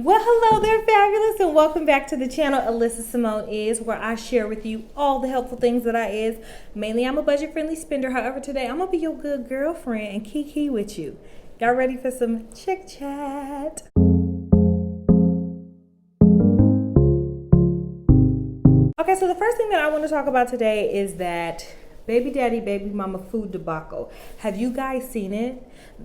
Well, hello there, fabulous, and welcome back to the channel Alyssa Simone is, where I share with you all the helpful things that I is. Mainly, I'm a budget-friendly spender. However, today I'm gonna be your good girlfriend and kiki with you. Y'all ready for some chick chat? Okay, so the first thing that I want to talk about today is that baby daddy, baby mama food debacle. Have you guys seen it?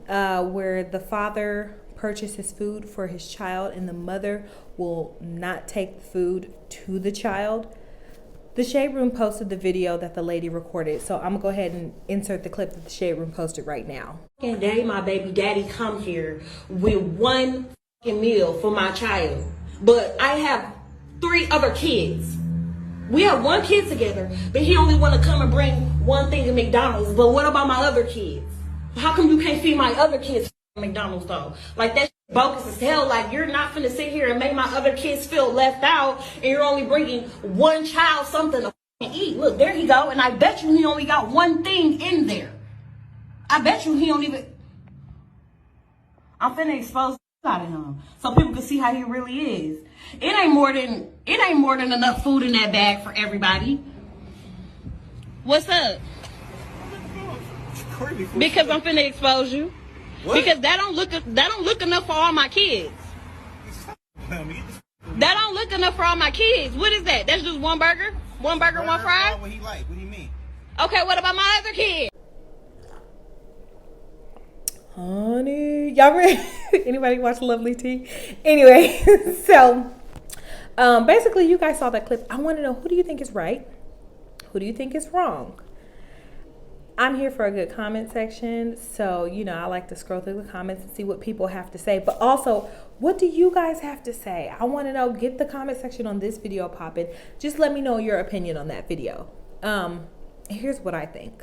Where the father purchases food for his child and the mother will not take the food to the child. The Shade Room posted the video that the lady recorded, so I'm gonna go ahead and insert the clip that the Shade Room posted right now. And day my baby daddy come here with one meal for my child, but I have 3 other kids. We have 1 kid together, but he only want to come and bring one thing to McDonald's. But what about my other kids? How come you can't feed my other kids McDonald's though? Like, that's bogus as hell. Like, you're not finna sit here and make my other kids feel left out, and you're only bringing one child something to eat. Look, there he go, and I bet you he only got one thing in there. I bet you he don't even. I'm finna expose out of him so people can see how he really is. It ain't more than enough food in that bag for everybody. What's up? Because I'm finna expose you. What? Because that don't look enough for all my kids. That don't look enough for all my kids. What is that? That's just one burger? One burger, one fry? What he like? What do you mean? Okay, what about my other kid? Honey, y'all ready? Anybody watch Lovely Tea? Anyway, so basically you guys saw that clip. I want to know, who do you think is right? Who do you think is wrong? I'm here for a good comment section, so I like to scroll through the comments and see what people have to say, but also, what do you guys have to say? I want to know. Get the comment section on this video popping. Just let me know your opinion on that video. Here's what I think.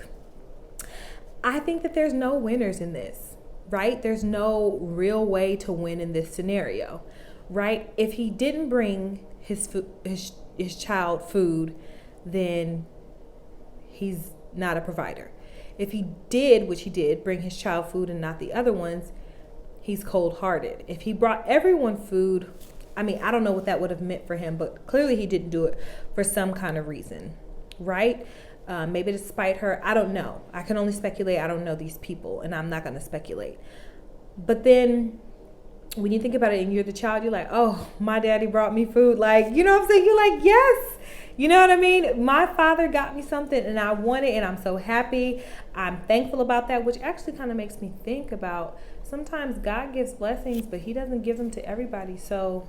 I think that there's no winners in this, right? There's no real way to win in this scenario, right? If he didn't bring his child food, then he's not a provider. If he did, which he did, bring his child food and not the other ones, he's cold-hearted. If he brought everyone food, I don't know what that would have meant for him, but clearly he didn't do it for some kind of reason, right? Maybe to spite her. I don't know. I can only speculate. I don't know these people, and I'm not going to speculate. But then when you think about it and you're the child, you're like, oh, my daddy brought me food. Like, you know what I'm saying? You're like, yes. You know what I mean? My father got me something and I want it, and I'm so happy. I'm thankful about that, which actually kind of makes me think about sometimes God gives blessings, but he doesn't give them to everybody. So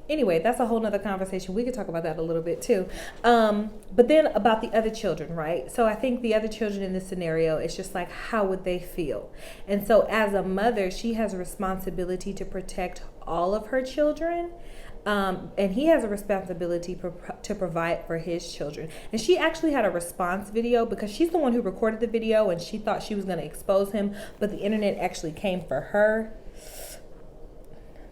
anyway, that's a whole nother conversation. We could talk about that a little bit too. But then about the other children, right? So I think the other children in this scenario, it's just like, how would they feel? And so as a mother, she has a responsibility to protect all of her children. And he has a responsibility to provide for his children. And she actually had a response video because she's the one who recorded the video, and she thought she was going to expose him, but the internet actually came for her.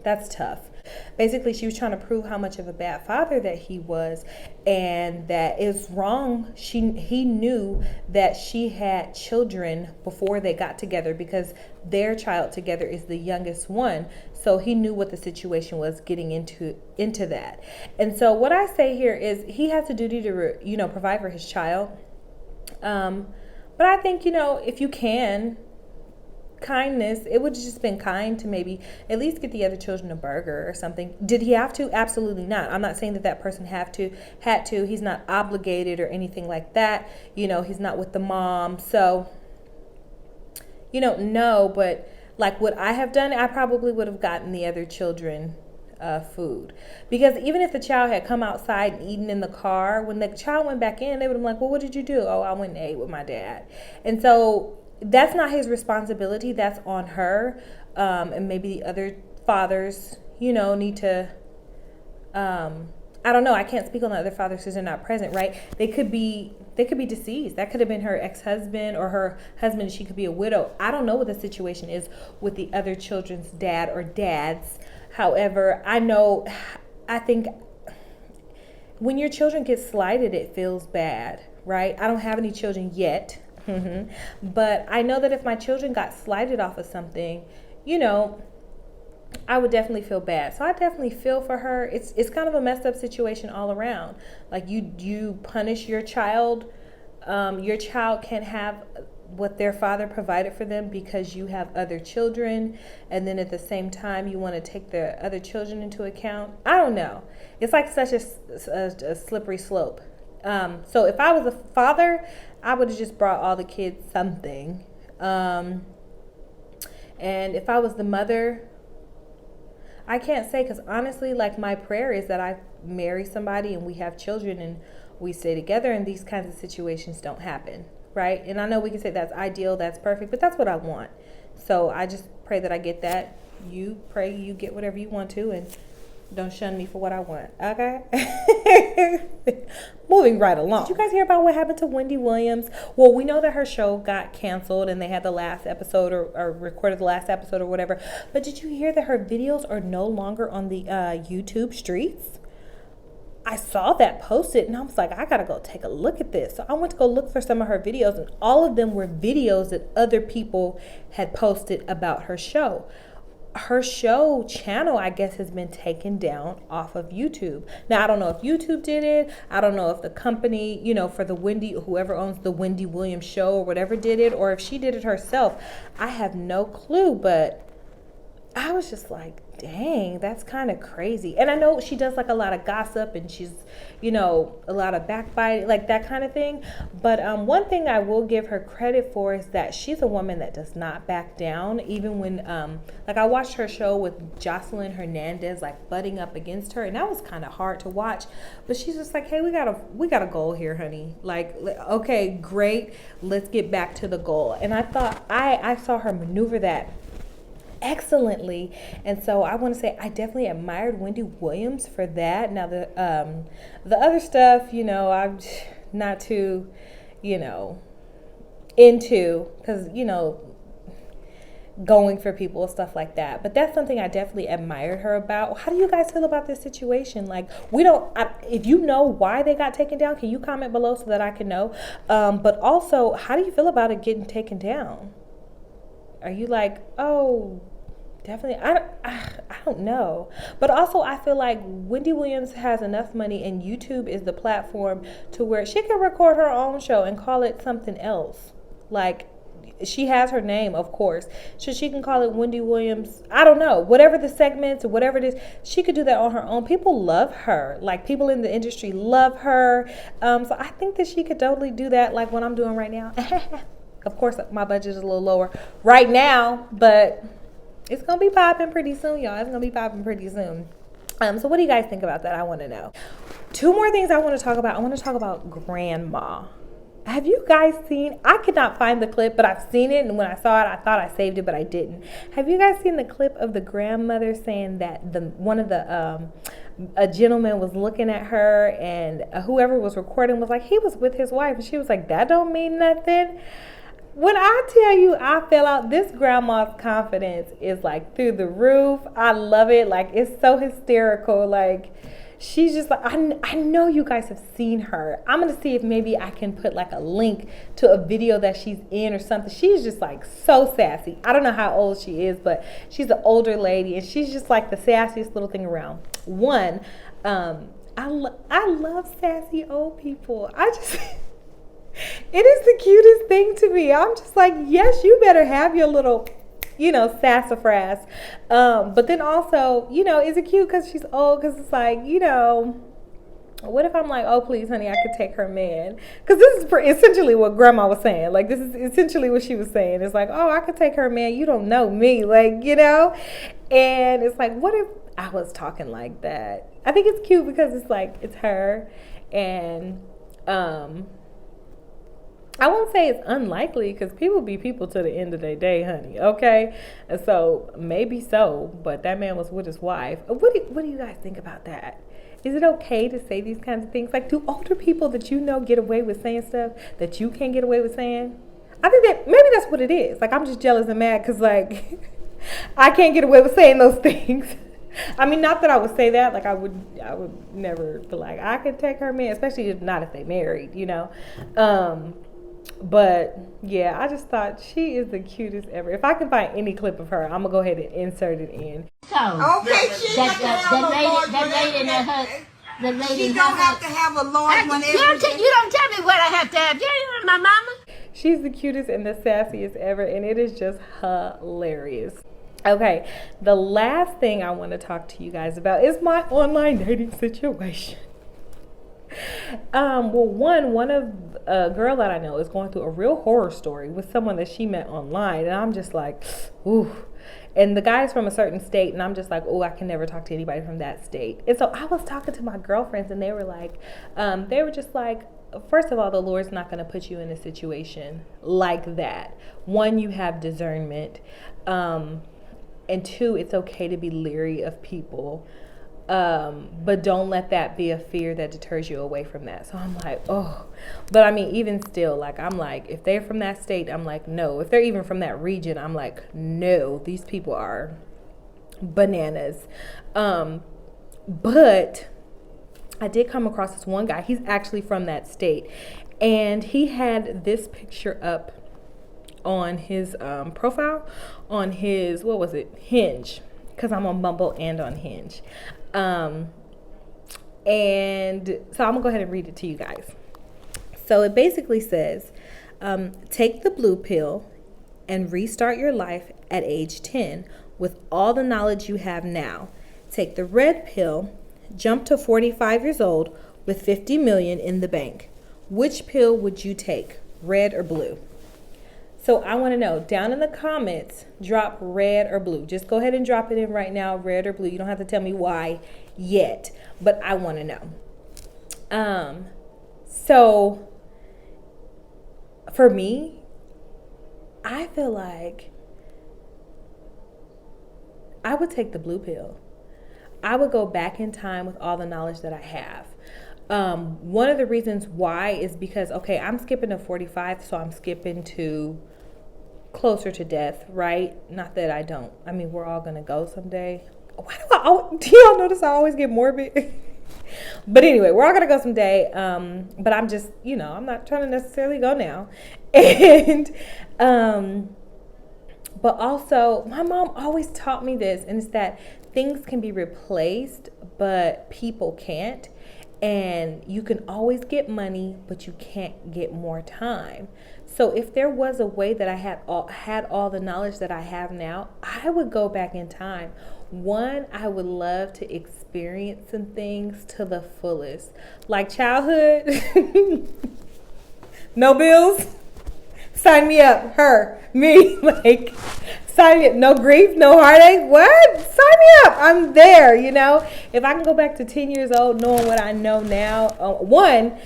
That's tough. Basically, she was trying to prove how much of a bad father that he was, and that it's wrong. He knew that she had children before they got together, because their child together is the youngest one. So he knew what the situation was getting into that. And so what I say here is he has a duty to provide for his child. But I think if you can, kindness, it would have just been kind to maybe at least get the other children a burger or something. Did he have to? Absolutely not. I'm not saying that person had to. He's not obligated or anything like that. He's not with the mom. So, no, but like what I have done, I probably would have gotten the other children food. Because even if the child had come outside and eaten in the car, when the child went back in, they would have been like, well, what did you do? Oh, I went and ate with my dad. And so that's not his responsibility. That's on her. And maybe the other fathers, need to, I don't know. I can't speak on the other fathers because they're not present, right? They could be deceased. That could have been her ex-husband or her husband. She could be a widow. I don't know what the situation is with the other children's dad or dads. However, I think when your children get slighted, it feels bad, right? I don't have any children yet. But I know that if my children got slighted off of something, I would definitely feel bad. So I definitely feel for her. It's kind of a messed up situation all around. Like you punish your child. Your child can't have what their father provided for them because you have other children, and then at the same time you want to take the other children into account. I don't know. It's like such a slippery slope. So if I was a father, I would have just brought all the kids something. And if I was the mother, I can't say, because honestly, like, my prayer is that I marry somebody and we have children and we stay together and these kinds of situations don't happen, right? And I know we can say that's ideal, that's perfect, but that's what I want. So I just pray that I get that. You pray you get whatever you want to, and don't shun me for what I want, okay? Moving right along. Did you guys hear about what happened to Wendy Williams? Well, we know that her show got canceled and they had the last episode or recorded the last episode or whatever. But did you hear that her videos are no longer on the YouTube streets? I saw that posted and I was like, I gotta go take a look at this. So I went to go look for some of her videos, and all of them were videos that other people had posted about her show. Her show channel, I guess, has been taken down off of YouTube. Now, I don't know if YouTube did it. I don't know if the company, for the whoever owns the Wendy Williams show or whatever did it, or if she did it herself. I have no clue, but I was just like, dang, that's kind of crazy. And I know she does like a lot of gossip and she's, a lot of backbiting, like that kind of thing. But one thing I will give her credit for is that she's a woman that does not back down. Even when, like, I watched her show with Jocelyn Hernandez, like butting up against her, and that was kind of hard to watch. But she's just like, hey, we got a goal here, honey. Like, okay, great, let's get back to the goal. And I thought I saw her maneuver that excellently, and so I want to say I definitely admired Wendy Williams for that. Now the other stuff, I'm not too, into, because going for people and stuff like that. But that's something I definitely admired her about. How do you guys feel about this situation? Like, if you know why they got taken down, can you comment below so that I can know? But also, how do you feel about it getting taken down? Are you like, oh, definitely? I don't know. But also, I feel like Wendy Williams has enough money, and YouTube is the platform to where she can record her own show and call it something else. Like, she has her name, of course. So she can call it Wendy Williams. I don't know. Whatever the segments or whatever it is, she could do that on her own. People love her. Like, people in the industry love her. So I think that she could totally do that, like what I'm doing right now. Of course, my budget is a little lower right now, but it's going to be popping pretty soon, y'all. It's going to be popping pretty soon. So what do you guys think about that? I want to know. Two more things I want to talk about. I want to talk about grandma. Have you guys seen, I could not find the clip, but I've seen it, and when I saw it, I thought I saved it, but I didn't. Have you guys seen the clip of the grandmother saying that a gentleman was looking at her, and whoever was recording was like, he was with his wife, and she was like, that don't mean nothing? When I tell you I fell out, this grandma's confidence is like through the roof. I love it. Like, it's so hysterical. Like, she's just like, I know you guys have seen her. I'm going to see if maybe I can put like a link to a video that she's in or something. She's just like so sassy. I don't know how old she is, but she's an older lady, and she's just like the sassiest little thing around. One, I love sassy old people. It is the cutest thing to me. I'm just like, yes, you better have your little, sassafras. But then also, is it cute because she's old? Because it's like, what if I'm like, oh, please, honey, I could take her man? Because this is essentially what grandma was saying. Like, this is essentially what she was saying. It's like, oh, I could take her man. You don't know me. Like, And it's like, what if I was talking like that? I think it's cute because it's like, it's her. And, I won't say it's unlikely, because people be people to the end of their day, honey, okay? And so, maybe so, but that man was with his wife. What do you guys think about that? Is it okay to say these kinds of things? Like, do older people that get away with saying stuff that you can't get away with saying? I think that maybe that's what it is. Like, I'm just jealous and mad because, like, I can't get away with saying those things. I mean, not that I would say that. Like, I would never be like, I could take her man, especially not if they married, But yeah, I just thought she is the cutest ever. If I can find any clip of her, I'm gonna go ahead and insert it in. So okay, the lady don't have to have a large one. You don't tell me what I have to have. You ain't my mama. She's the cutest and the sassiest ever, and it is just hilarious. Okay, the last thing I want to talk to you guys about is my online dating situation. One of a girl that I know is going through a real horror story with someone that she met online, and I'm just like, ooh. And the guy's from a certain state, and I'm just like, oh, I can never talk to anybody from that state. And so I was talking to my girlfriends, and they were just like, first of all, the Lord's not going to put you in a situation like that. One, you have discernment. And two, it's okay to be leery of people. But don't let that be a fear that deters you away from that. So I'm like, oh, but I mean, even still, like, I'm like, if they're from that state, I'm like, no. If they're even from that region, I'm like, no, these people are bananas. But I did come across this one guy. He's actually from that state, and he had this picture up on his profile on his, what was it, Hinge, because I'm on Bumble and on Hinge. And so I'm gonna go ahead and read it to you guys. So it basically says, take the blue pill and restart your life at age 10 with all the knowledge you have now. Take the red pill, jump to 45 years old with 50 million in the bank. Which pill would you take, red or blue? So I want to know, down in the comments, drop red or blue. Just go ahead and drop it in right now, red or blue. You don't have to tell me why yet, but I want to know. So for me, I feel like I would take the blue pill. I would go back in time with all the knowledge that I have. One of the reasons why is because, okay, I'm skipping to 45, so I'm skipping to closer to death, right? Not that I don't. I mean, we're all going to go someday. Why do y'all notice I always get morbid? But anyway, we're all going to go someday. But I'm just, I'm not trying to necessarily go now. And, but also, my mom always taught me this, and it's that things can be replaced, but people can't. And you can always get money, but you can't get more time. So if there was a way that I had all the knowledge that I have now, I would go back in time. One, I would love to experience some things to the fullest. Like childhood, no bills, sign me up, me, like, sign me up, no grief, no heartache, what? Sign me up, I'm there, If I can go back to 10 years old knowing what I know now, one,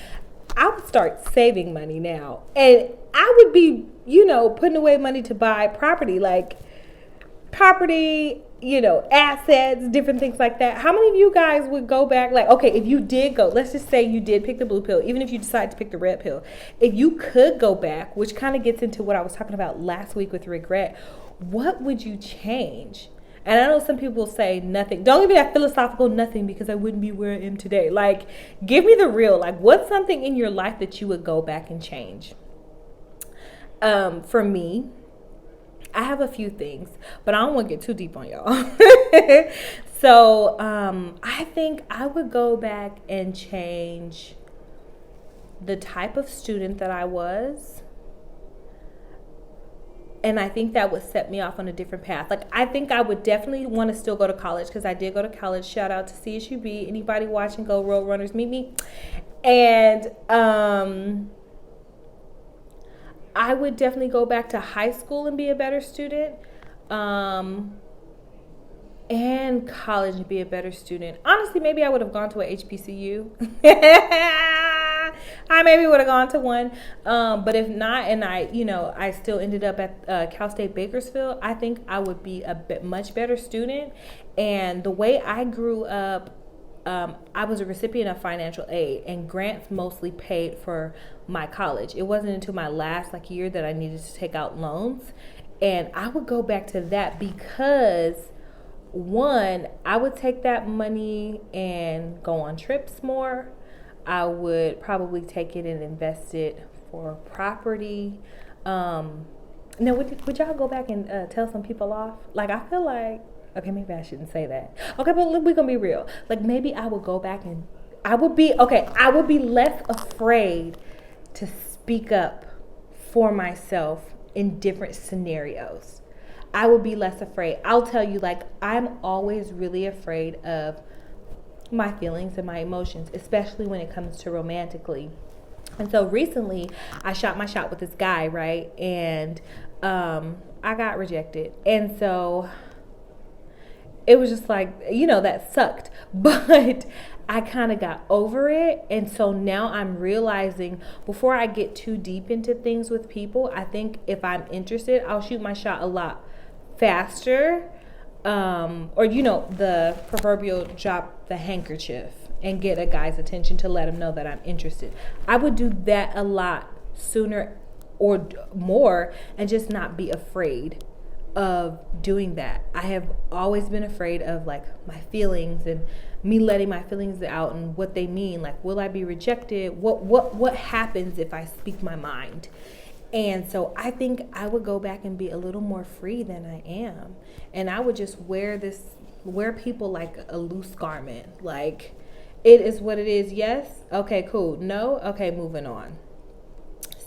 I would start saving money now. And I would be, putting away money to buy property, assets, different things like that. How many of you guys would go back? Like, okay, if you did go, let's just say you did pick the blue pill, even if you decide to pick the red pill, if you could go back, which kind of gets into what I was talking about last week with regret, what would you change? And I know some people say nothing. Don't give me that philosophical nothing because I wouldn't be where I am today. Like, give me the real. Like, what's something in your life that you would go back and change? For me, I have a few things, but I don't want to get too deep on y'all. So I think I would go back and change the type of student that I was. And I think that would set me off on a different path. Like, I think I would definitely want to still go to college because I did go to college. Shout out to CSUB. Anybody watching, go Roadrunners, meet me. And I would definitely go back to high school and be a better student. And college and be a better student. Honestly, maybe I would have gone to a HBCU. I maybe would have gone to one. But if not, and I still ended up at Cal State Bakersfield, I think I would be a much better student. And the way I grew up, I was a recipient of financial aid, and grants mostly paid for my college. It wasn't until my last year that I needed to take out loans. And I would go back to that because, one, I would take that money and go on trips more. I would probably take it and invest it for property. Now, would y'all go back and tell some people off? Like, I feel like, okay, maybe I shouldn't say that. Okay, but we're gonna be real. Like, maybe I would go back and I would be less afraid to speak up for myself in different scenarios. I would be less afraid. I'll tell you, like, I'm always really afraid of my feelings and my emotions, especially when it comes to romantically. And so recently I shot my shot with this guy, right? And I got rejected. And so it was just like, that sucked. But I kind of got over it. And so now I'm realizing, before I get too deep into things with people, I think if I'm interested, I'll shoot my shot a lot faster. Or the proverbial drop the handkerchief and get a guy's attention to let him know that I'm interested. I would do that a lot sooner or more, and just not be afraid of doing that. I have always been afraid of, like, my feelings and me letting my feelings out and what they mean. Like, will I be rejected? What happens if I speak my mind? And so I think I would go back and be a little more free than I am. And I would just wear people like a loose garment. Like, it is what it is. Yes. Okay, cool. No. Okay, moving on.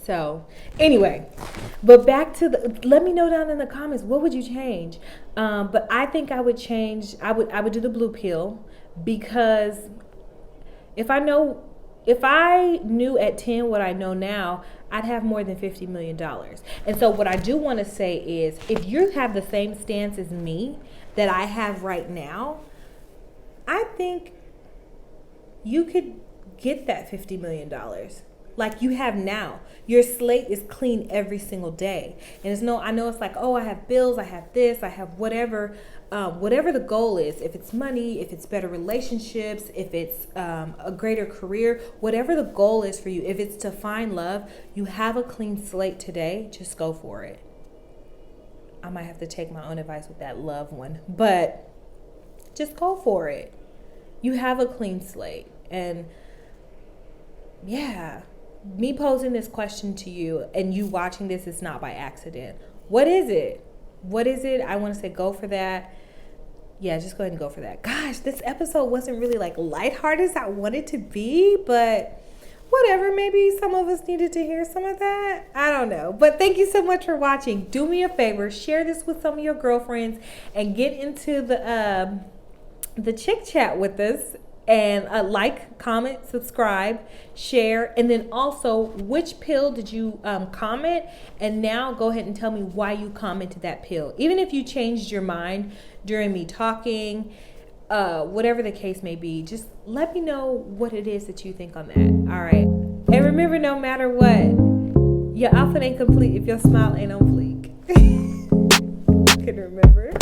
So anyway, but back to let me know down in the comments, what would you change? But I think I would change, I would do the blue pill, because if I knew at 10 what I know now, I'd have more than $50 million. And so what I do want to say is, if you have the same stance as me that I have right now, I think you could get that $50 million like you have now. Your slate is clean every single day. And I know it's like, oh, I have bills, I have this, I have whatever the goal is. If it's money, if it's better relationships, if it's a greater career, whatever the goal is for you, if it's to find love, you have a clean slate today, just go for it. I might have to take my own advice with that love one, but just go for it. You have a clean slate. And yeah, me posing this question to you and you watching this is not by accident. What is it? I want to say go for that. Yeah, just go ahead and go for that. Gosh, this episode wasn't really like lighthearted as I wanted to be, but whatever. Maybe some of us needed to hear some of that. I don't know. But thank you so much for watching. Do me a favor, share this with some of your girlfriends and get into the Chick Chat with us. And like, comment, subscribe, share, and then also, which pill did you comment? And now go ahead and tell me why you commented that pill. Even if you changed your mind during me talking, whatever the case may be, just let me know what it is that you think on that. All right. And remember, no matter what, your outfit ain't complete if your smile ain't on fleek. Can remember.